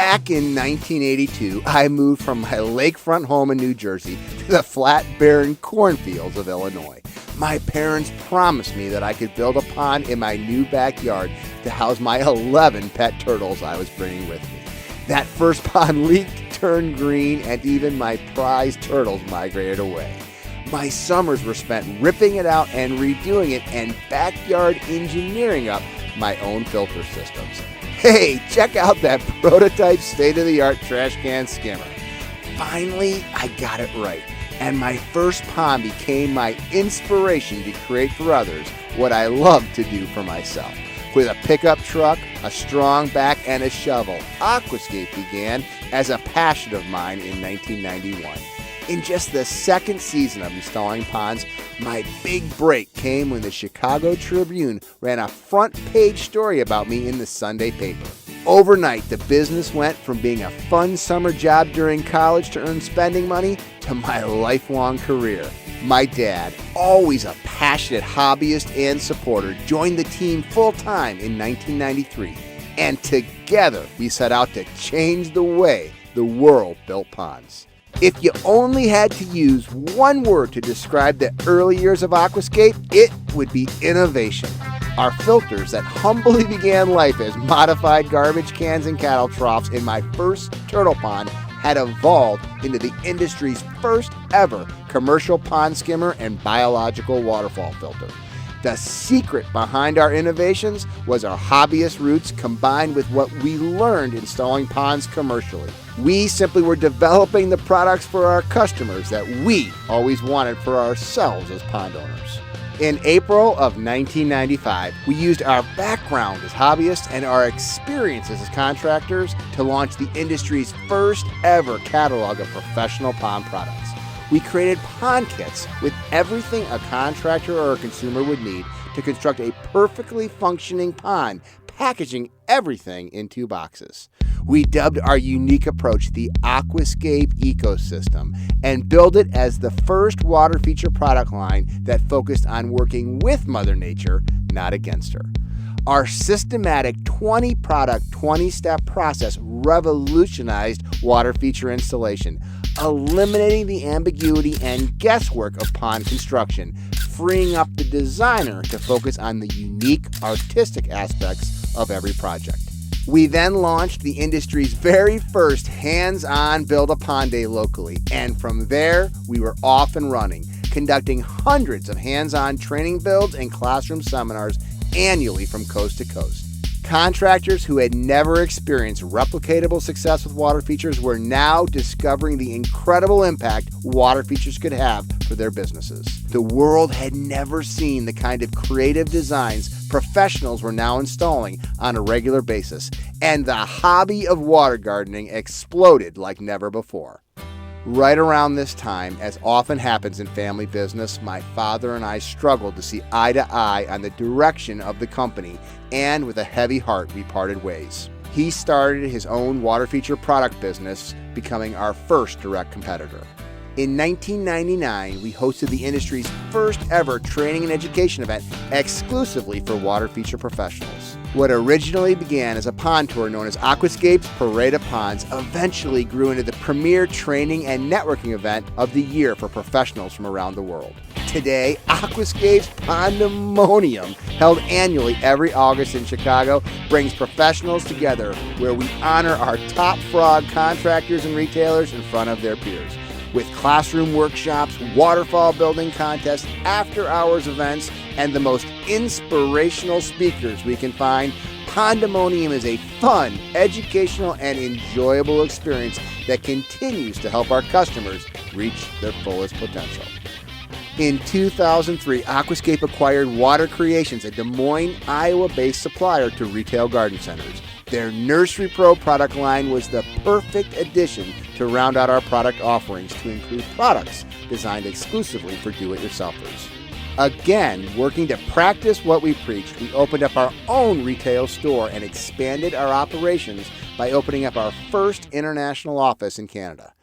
Back in 1982, I moved from my lakefront home in New Jersey to the flat, barren cornfields of Illinois. My parents promised me that I could build a pond in my new backyard to house my 11 pet turtles I was bringing with me. That first pond leaked, turned green, and even my prized turtles migrated away. My summers were spent ripping it out and redoing it and backyard engineering up my own filter systems. Hey, check out that prototype state-of-the-art trash can skimmer. Finally, I got it right, and my first pond became my inspiration to create for others what I love to do for myself. With a pickup truck, a strong back, and a shovel, Aquascape began as a passion of mine in 1991. In just the second season of installing ponds, my big break came when the Chicago Tribune ran a front-page story about me in the Sunday paper. Overnight, the business went from being a fun summer job during college to earn spending money to my lifelong career. My dad, always a passionate hobbyist and supporter, joined the team full-time in 1993. And together, we set out to change the way the world built ponds. If you only had to use one word to describe the early years of Aquascape, it would be innovation. Our filters that humbly began life as modified garbage cans and cattle troughs in my first turtle pond had evolved into the industry's first ever commercial pond skimmer and biological waterfall filter. The secret behind our innovations was our hobbyist roots combined with what we learned installing ponds commercially. We simply were developing the products for our customers that we always wanted for ourselves as pond owners. In April of 1995, we used our background as hobbyists and our experiences as contractors to launch the industry's first ever catalog of professional pond products. We created pond kits with everything a contractor or a consumer would need to construct a perfectly functioning pond, packaging everything in 2 boxes. We dubbed our unique approach the Aquascape ecosystem and built it as the first water feature product line that focused on working with Mother Nature, not against her. Our systematic 20-product, 20-step process revolutionized water feature installation, eliminating the ambiguity and guesswork of pond construction, freeing up the designer to focus on the unique artistic aspects of every project. We then launched the industry's very first hands-on Build-A-Pond Day locally, and from there, we were off and running, conducting hundreds of hands-on training builds and classroom seminars annually from coast to coast. Contractors who had never experienced replicatable success with water features were now discovering the incredible impact water features could have for their businesses. The world had never seen the kind of creative designs professionals were now installing on a regular basis, and the hobby of water gardening exploded like never before. Right around this time, as often happens in family business, my father and I struggled to see eye to eye on the direction of the company, and with a heavy heart, we parted ways. He started his own water feature product business, becoming our first direct competitor. In 1999, we hosted the industry's first ever training and education event exclusively for water feature professionals. What originally began as a pond tour known as Aquascape's Parade of Ponds eventually grew into the premier training and networking event of the year for professionals from around the world. Today, Aquascape's Pandemonium, held annually every August in Chicago, brings professionals together where we honor our top frog contractors and retailers in front of their peers. With classroom workshops, waterfall building contests, after-hours events, and the most inspirational speakers we can find, Pandemonium is a fun, educational, and enjoyable experience that continues to help our customers reach their fullest potential. In 2003, Aquascape acquired Water Creations, a Des Moines, Iowa-based supplier to retail garden centers. Their Nursery Pro product line was the perfect addition to round out our product offerings to include products designed exclusively for do-it-yourselfers. Again, working to practice what we preached, we opened up our own retail store and expanded our operations by opening up our first international office in Canada.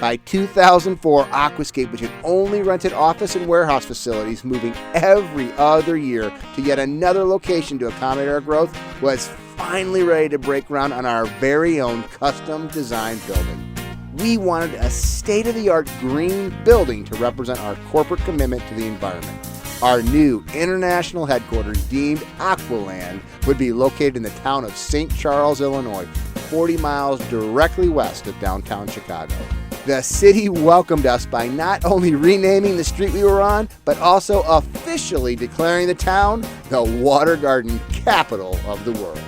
By 2004, Aquascape, which had only rented office and warehouse facilities, moving every other year to yet another location to accommodate our growth, was finally ready to break ground on our very own custom designed building. We wanted a state-of-the-art green building to represent our corporate commitment to the environment. Our new international headquarters, deemed Aqualand, would be located in the town of St. Charles, Illinois, 40 miles directly west of downtown Chicago. The city welcomed us by not only renaming the street we were on, but also officially declaring the town the water garden capital of the world.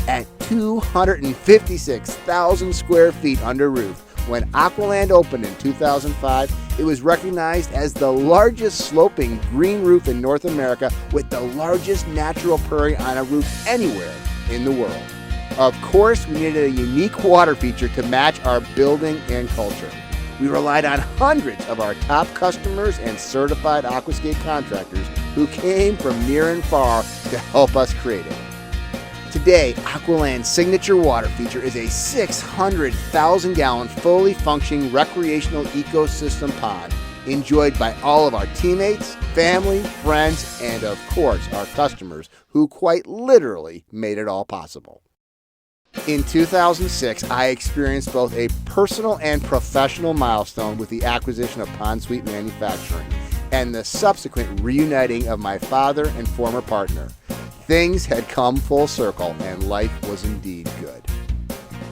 At 256,000 square feet under roof, when Aqualand opened in 2005, it was recognized as the largest sloping green roof in North America, with the largest natural prairie on a roof anywhere in the world. Of course, we needed a unique water feature to match our building and culture. We relied on hundreds of our top customers and certified Aquascape contractors who came from near and far to help us create it. Today, Aqualand's signature water feature is a 600,000-gallon, fully functioning recreational ecosystem pond enjoyed by all of our teammates, family, friends, and of course, our customers, who quite literally made it all possible. In 2006, I experienced both a personal and professional milestone with the acquisition of Pond Suite Manufacturing and the subsequent reuniting of my father and former partner. Things had come full circle, and life was indeed good.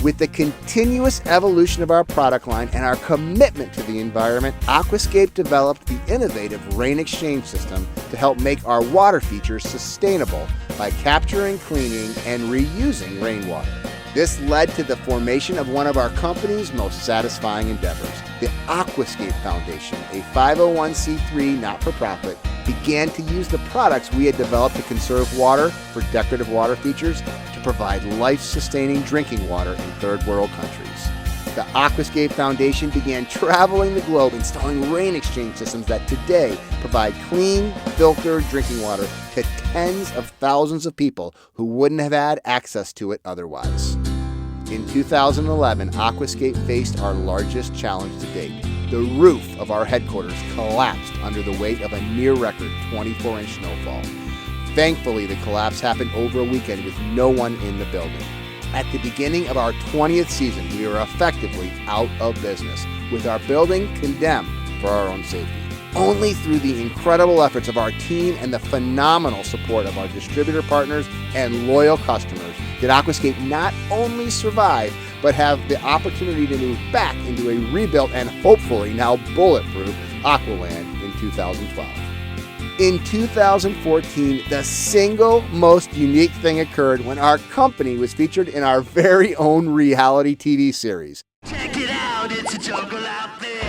With the continuous evolution of our product line and our commitment to the environment, Aquascape developed the innovative rain exchange system to help make our water features sustainable by capturing, cleaning, and reusing rainwater. This led to the formation of one of our company's most satisfying endeavors. The Aquascape Foundation, a 501c3 not-for-profit, began to use the products we had developed to conserve water for decorative water features to provide life-sustaining drinking water in third world countries. The Aquascape Foundation began traveling the globe installing rain exchange systems that today provide clean, filtered drinking water to tens of thousands of people who wouldn't have had access to it otherwise. In 2011, Aquascape faced our largest challenge to date. The roof of our headquarters collapsed under the weight of a near-record 24-inch snowfall. Thankfully, the collapse happened over a weekend with no one in the building. At the beginning of our 20th season, we were effectively out of business, with our building condemned for our own safety. Only through the incredible efforts of our team and the phenomenal support of our distributor partners and loyal customers did Aquascape not only survive, but have the opportunity to move back into a rebuilt and hopefully now bulletproof Aqualand in 2012. In 2014, the single most unique thing occurred when our company was featured in our very own reality TV series. Check it out, it's a jungle out there.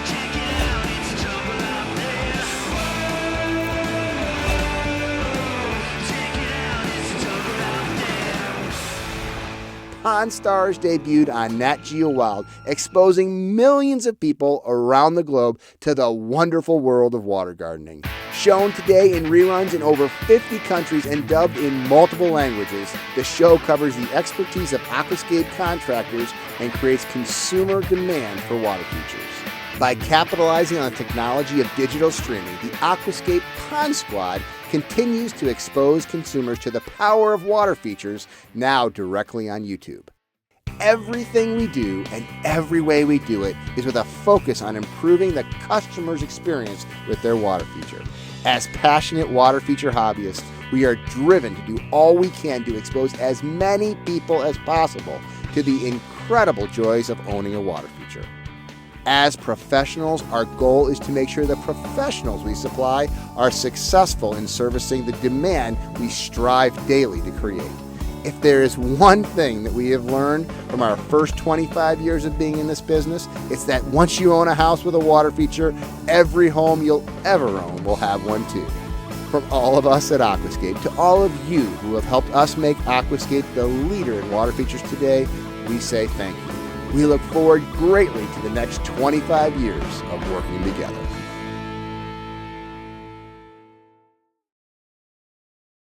Check it out, it's a jungle out there. Check it out, it's a jungle out there. Pond Stars debuted on Nat Geo Wild, exposing millions of people around the globe to the wonderful world of water gardening. Shown today in reruns in over 50 countries and dubbed in multiple languages, the show covers the expertise of Aquascape contractors and creates consumer demand for water features. By capitalizing on the technology of digital streaming, the Aquascape Pond Squad continues to expose consumers to the power of water features, now directly on YouTube. Everything we do and every way we do it is with a focus on improving the customer's experience with their water feature. As passionate water feature hobbyists, we are driven to do all we can to expose as many people as possible to the incredible joys of owning a water feature. As professionals, our goal is to make sure the professionals we supply are successful in servicing the demand we strive daily to create. If there is one thing that we have learned from our first 25 years of being in this business, it's that once you own a house with a water feature, every home you'll ever own will have one too. From all of us at Aquascape to all of you who have helped us make Aquascape the leader in water features today, we say thank you. We look forward greatly to the next 25 years of working together.